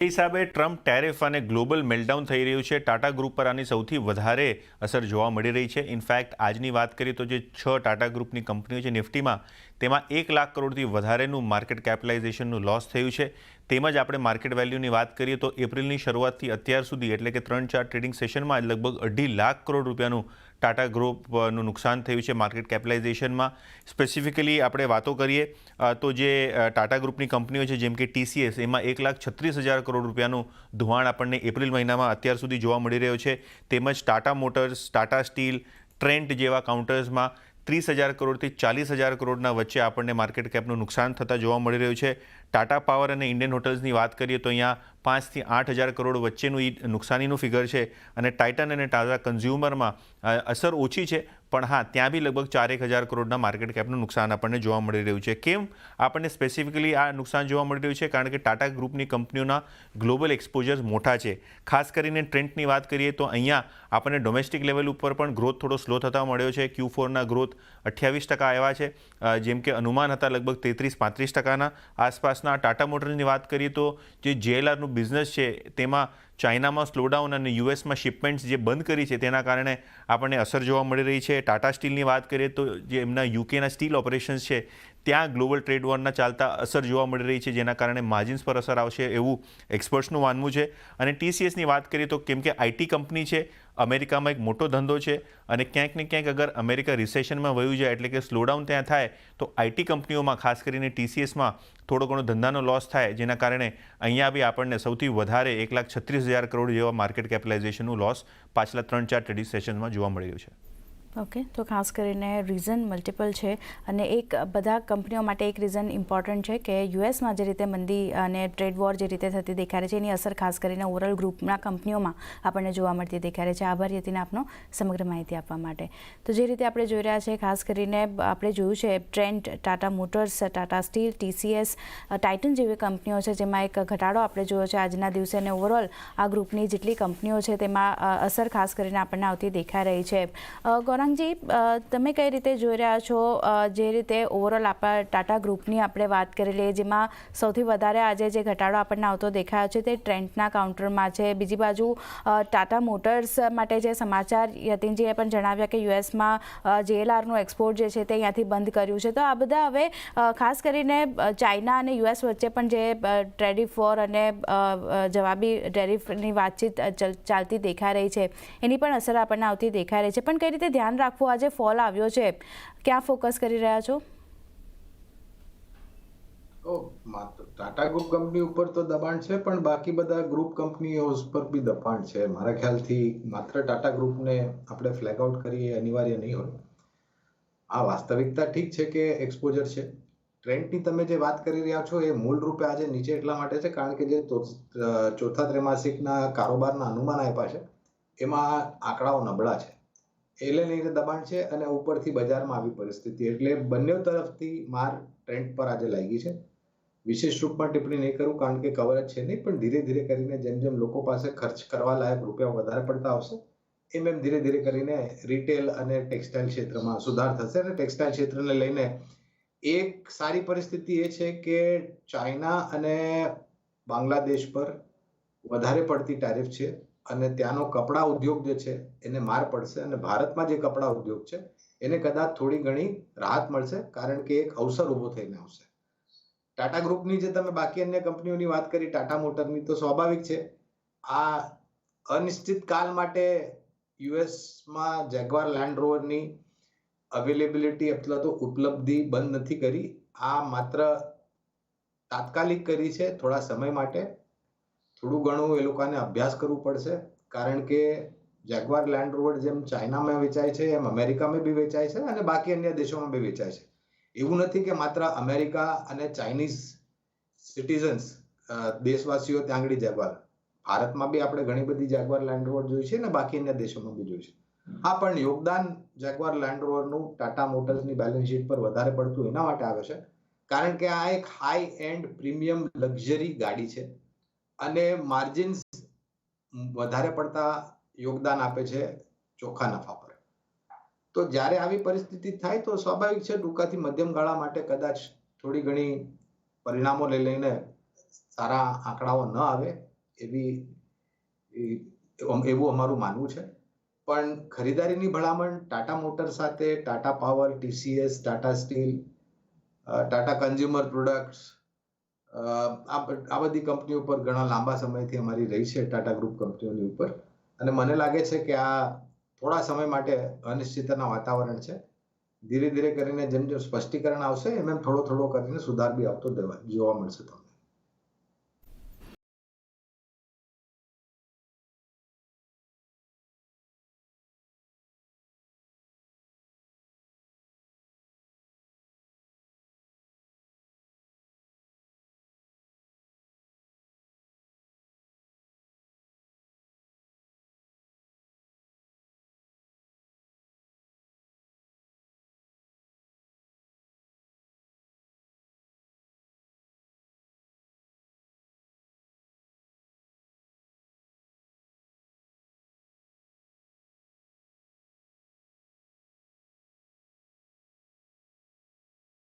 હિસાબે Trump tariff અને global meltdown થઈ રહ્યું છે. ટાટા ગ્રુપ પર આની સૌથી વધારે અસર જોવા મળી રહી છે. ઇનફેક્ટ આજની વાત કરીએ તો જે 6 ટાટા ગ્રુપની કંપનીઓ છે નિફ્ટીમાં, તેમાં 1 લાખ કરોડથી વધારેનું માર્કેટ કેપિટલાઇઝેશનનું લોસ થયું છે. તેમજ આપણે માર્કેટ વેલ્યુની વાત કરીએ તો એપ્રિલની શરૂઆતથી અત્યાર સુધી એટલે કે 3-4 ટ્રેડિંગ સેશનમાં લગભગ 2.5 લાખ કરોડ રૂપિયાનું ટાટા ગ્રુપનું નુકસાન થયું છે માર્કેટ કેપિટલાઇઝેશનમાં. સ્પેસિફિકલી આપણે વાતો કરીએ તો જે ટાટા ગ્રુપની કંપનીઓ છે જેમ કે TCS, એમાં 1,36,000 કરોડ રૂપિયાનું ધોવાણ આપણને એપ્રિલ મહિનામાં અત્યાર સુધી જોવા મળી રહ્યો છે. તેમજ Tata motors, Tata steel, Trent જેવા કાઉન્ટર્સમાં 30,000 કરોડથી 40,000 કરોડના વચ્ચે આપણને માર્કેટ કેપનું નુકસાન થતાં જોવા મળી રહ્યું છે. ટાટા પાવર અને ઇન્ડિયન હોટલ્સની વાત કરીએ તો અહીંયા 5,000 થી 8,000 કરોડ વચ્ચેનું નુકસાનીનું ફિગર છે. અને ટાઇટન અને ટાટા કન્ઝ્યુમરમાં અસર ઓછી છે, પણ હા, ત્યાં બી લગભગ 4,000 કરોડના માર્કેટ કેપનું નુકસાન આપણને જોવા મળી રહ્યું છે. કેમ આપણને સ્પેસિફિકલી આ નુકસાન જોવા મળી રહ્યું છે? કારણ કે ટાટા ગ્રુપની કંપનીઓના ગ્લોબલ એક્સપોઝર્સ મોટા છે. ખાસ કરીને ટ્રેન્ડની વાત કરીએ તો અહીંયા આપણને ડોમેસ્ટિક લેવલ ઉપર પણ ગ્રોથ થોડો સ્લો થતા મળ્યો છે. Q4ના ગ્રોથ 28% આવ્યા છે, જેમ કે અનુમાન હતા લગભગ 33-35%ના આસપાસના. ટાટા મોટર્સની વાત કરીએ તો જે JLRનું બિઝનેસ છે તેમાં ચાઇનામાં સ્લોડાઉન અને યુએસમાં શિપમેન્ટ્સ જે બંધ કરી છે તેના કારણે આપણને અસર જોવા મળી રહી છે. ટાટા સ્ટીલની વાત કરીએ તો જે એમના યુકેના સ્ટીલ ઓપરેશન્સ છે ત્યાં ગ્લોબલ ટ્રેડ વોરના ચાલતા અસર જોવા મળી રહી છે, જેના કારણે માર્જિન્સ પર અસર આવશે એવું એક્સપર્ટ્સનું માનવું છે. અને TCSની વાત કરીએ તો કેમ કે IT કંપની છે, અમેરિકામાં એક મોટો ધંધો છે અને ક્યાંક ને ક્યાંક અગર અમેરિકા રિસેશનમાં વયું જાય એટલે કે સ્લોડાઉન ત્યાં થાય તો IT કંપનીઓમાં ખાસ કરીને TCSમાં થોડો ઘણો ધંધાનો લોસ થાય, જેના કારણે અહીંયા બી આપણને સૌથી વધારે 1,36,000 કરોડ જેવા માર્કેટ કેપિટલાઇઝેશનનું લોસ પાછલા 3-4 ટ્રેડિંગ સેશનમાં જોવા મળી રહ્યું છે. ઓકે, તો ખાસ કરીને રીઝન મલ્ટિપલ છે અને એક બધા કંપનીઓ માટે એક રીઝન ઇમ્પોર્ટન્ટ છે કે યુએસમાં જે રીતે મંદી અને ટ્રેડ વોર જે રીતે થતી દેખાય છે એની અસર ખાસ કરીને ઓવરઓલ ગ્રુપના કંપનીઓમાં આપણને જોવા મળતી દેખાય છે. આભાર યતિન આપનો સમગ્ર માહિતી આપવા માટે. તો જે રીતે આપણે જોઈ રહ્યા છે, ખાસ કરીને આપણે જોયું છે Trent, Tata motors, Tata steel, TCS, Titan જેવી કંપનીઓ છે જેમાં એક ઘટાડો આપણે જોયો છે આજના દિવસે અને ઓવરઓલ આ ગ્રુપની જેટલી કંપનીઓ છે તેમાં અસર ખાસ કરીને આપણને આવતી દેખાઈ રહી છે. ગૌરાંગજી, તમે કઈ રીતે જોઈ રહ્યા છો જે રીતે ઓવરઓલ આપણા ટાટા ગ્રુપની આપણે વાત કરી લઈએ જેમાં સૌથી વધારે આજે જે ઘટાડો આપણને આવતો દેખાયો છે તે ટ્રેન્ટના કાઉન્ટરમાં છે. બીજી બાજુ ટાટા મોટર્સ માટે જે સમાચાર યતિનજીએ પણ જણાવ્યા કે યુએસમાં JLRનું એક્સપોર્ટ જે છે તે અહીંયાથી બંધ કર્યું છે. તો આ બધા હવે ખાસ કરીને ચાઇના અને US વચ્ચે પણ જે ટેરિફ વોર અને જવાબી ટેરિફની વાતચીત ચાલતી દેખાઈ રહી છે એની પણ અસર આપણને આવતી દેખાઈ રહી છે. પણ કઈ રીતે ધ્યાન રાખવું, આજે ફોલ આવ્યો છે, ક્યાં ફોકસ કરી રહ્યા છો? ટાટા ગ્રુપ કંપની ઉપર તો દબાણ છે, પણ બાકી બધા ગ્રુપ કંપનીઓ પર બી દબાણ છે. મારા ખ્યાલથી માત્ર ટાટા ગ્રુપને આપણે ફ્લેગ આઉટ કરીએ અનિવાર્ય નહીં હોય. આ વાસ્તવિકતા ઠીક છે કે એક્સપોઝર છે. ટ્રેન્ડની તમે જે વાત કરી રહ્યા છો એ મૂળ રૂપે આજે નીચે એટલા માટે છે કારણ કે જે ચોથા ત્રૈમાસિકના કારોબારના અનુમાન આપ્યા છે એમાં આંકડાઓ નબળા છે. એટલે લઈને દબાણ છે અને ઉપરથી બજારમાં આવી પરિસ્થિતિ, એટલે બંને તરફથી માર ટ્રેન્ડ પર આજે લાગી છે. વિશેષ રૂપમાં ટિપ્પણી નહીં કરું કારણ કે કવરેજ છે નહીં, પણ ધીરે ધીરે કરીને જેમ જેમ લોકો પાસે ખર્ચ કરવા લાયક રૂપિયા વધારે પડતા આવશે એમ એમ ધીરે ધીરે કરીને રિટેલ અને ટેક્સટાઇલ ક્ષેત્રમાં સુધાર થશે. અને ટેક્સટાઇલ ક્ષેત્રને લઈને એક સારી પરિસ્થિતિ એ છે કે ચાઇના અને બાંગ્લાદેશ પર વધારે પડતી ટેરિફ છે અને ત્યાંનો કપડા ઉદ્યોગ જે છે એને માર પડશે અને ભારતમાં જે કપડા ઉદ્યોગ છે એને કદાચ થોડી ઘણી રાહત મળશે કારણ કે એક અવસર ઊભો થઈને આવશે. ટાટા ગ્રુપની જે તમે બાકી અન્ય કંપનીઓની વાત કરી, ટાટા મોટરની, તો સ્વાભાવિક છે આ અનિશ્ચિત કાલ માટે યુએસમાં જેગવાર લેન્ડ રોવરની અવેલેબિલિટી અથવા તો ઉપલબ્ધિ બંધ નથી કરી. આ માત્ર તાત્કાલિક કરી છે, થોડા સમય માટે. થોડું ઘણું એ લોકોને અભ્યાસ કરવું પડશે કારણ કે જેગવાર લેન્ડ રોવર જેમ ચાઇનામાં વેચાય છે એમ અમેરિકામાં બી વેચાય છે અને બાકી અન્ય દેશોમાં બી વેચાય છે. એવું નથી કે માત્ર અમેરિકા અને ચાઇનીઝ સિટીઝન્સ દેશવાસીઓ ત્યાં આગળ જેગવાર. ભારતમાં બી આપણે ઘણી બધી જેગવાર લેન્ડ રોવર જોઈ છે અને બાકી અન્ય દેશોમાં બી જોઈ છે. હા, પણ યોગદાન જેગવાર લેન્ડ રોવરનું ટાટા મોટર્સની બેલેન્સ શીટ પર વધારે પડતું એના માટે આવે છે કારણ કે આ એક હાઈ એન્ડ પ્રીમિયમ લક્ઝરી ગાડી છે અને માર્જિન્સ વધારે પડતા યોગદાન આપે છે ચોખ્ખા નફા પર. તો જ્યારે આવી પરિસ્થિતિ થાય તો સ્વાભાવિક છે ટૂંકાથી મધ્યમ ગાળા માટે કદાચ થોડી ઘણી પરિણામો લઈને સારા આંકડાઓ ન આવે એવું અમારું માનવું છે. પણ ખરીદારીની ભલામણ ટાટા મોટર્સ સાથે Tata power, TCS, Tata steel, Tata consumer products, આ બધી કંપનીઓ ઉપર ઘણા લાંબા સમયથી અમારી રહી છે, ટાટા ગ્રુપ કંપનીઓની ઉપર. અને મને લાગે છે કે આ થોડા સમય માટે અનિશ્ચિતતાના વાતાવરણ છે. ધીરે ધીરે કરીને જેમ જેમ સ્પષ્ટીકરણ આવશે એમ થોડો કરીને સુધાર બી આવતો જોવા મળશે તમને.